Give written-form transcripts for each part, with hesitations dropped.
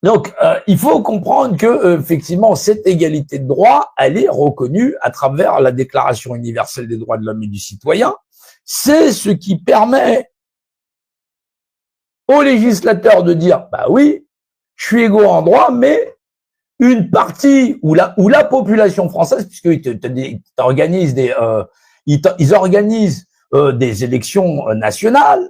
Donc, il faut comprendre que effectivement, cette égalité de droit, elle est reconnue à travers la Déclaration universelle des droits de l'homme et du citoyen. C'est ce qui permet aux législateurs de dire, bah oui, je suis égaux en droit, mais une partie ou la population française, puisqu'ils organisent ils organisent des élections nationales.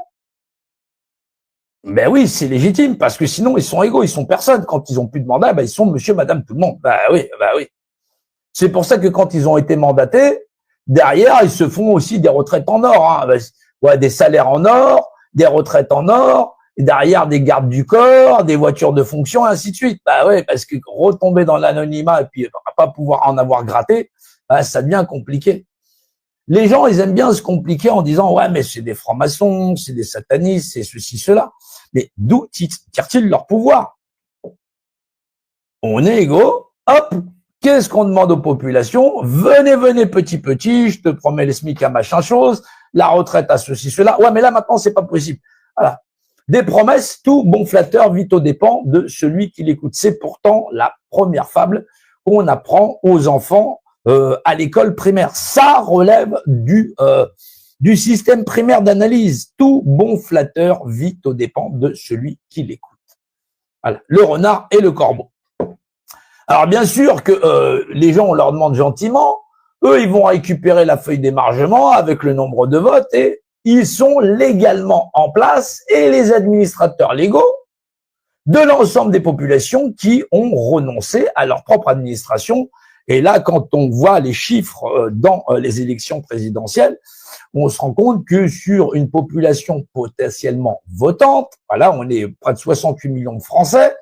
Ben oui, c'est légitime, parce que sinon, ils sont égaux, ils sont personne. Quand ils ont plus de mandat, ben ils sont monsieur, madame, tout le monde. Ben oui, ben oui. C'est pour ça que quand ils ont été mandatés, derrière, ils se font aussi des retraites en or, hein. Ben, ouais, des salaires en or, des retraites en or, et derrière des gardes du corps, des voitures de fonction, et ainsi de suite. Ben oui, parce que retomber dans l'anonymat et puis pas pouvoir en avoir gratté, ben, ça devient compliqué. Les gens, ils aiment bien se compliquer en disant, ouais, mais c'est des francs-maçons, c'est des satanistes, c'est ceci, cela. Mais d'où tirent-ils leur pouvoir? On est égaux, hop, qu'est-ce qu'on demande aux populations? Venez, venez, petit, je te promets les SMIC à machin chose, la retraite à ceci, cela. Ouais, mais là, maintenant, c'est pas possible. Voilà. Des promesses, tout bon flatteur vit aux dépens de celui qui l'écoute. C'est pourtant la première fable qu'on apprend aux enfants à l'école primaire. Ça relève du système primaire d'analyse. Tout bon flatteur vit aux dépens de celui qui l'écoute. Voilà. Le renard et le corbeau. Alors bien sûr que les gens, on leur demande gentiment, eux, ils vont récupérer la feuille d'émargement avec le nombre de votes et ils sont légalement en place et les administrateurs légaux de l'ensemble des populations qui ont renoncé à leur propre administration. Et là, quand on voit les chiffres dans les élections présidentielles, on se rend compte que sur une population potentiellement votante, voilà, on est près de 68 millions de Français,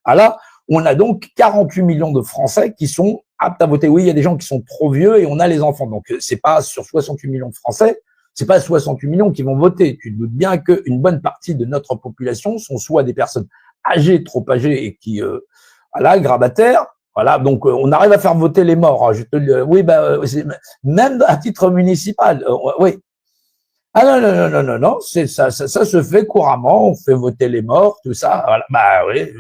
voilà, on a donc 48 millions de Français qui sont aptes à voter. Oui, il y a des gens qui sont trop vieux et on a les enfants. Donc, c'est pas sur 68 millions de Français, c'est pas 68 millions qui vont voter. Tu te doutes bien qu'une bonne partie de notre population sont soit des personnes âgées, trop âgées et qui, voilà, grabataires. Voilà, donc on arrive à faire voter les morts. Hein, je te le, oui, même à titre municipal, oui. Ah non, non, non, non, non, non, c'est ça se fait couramment. On fait voter les morts, tout ça. Voilà, bah oui.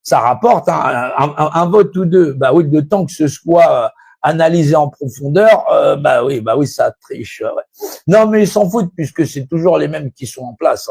Ça rapporte un vote ou deux. Bah oui, le temps que ce soit analysé en profondeur, bah oui, ça triche. Ouais. Non, mais ils s'en foutent puisque c'est toujours les mêmes qui sont en place.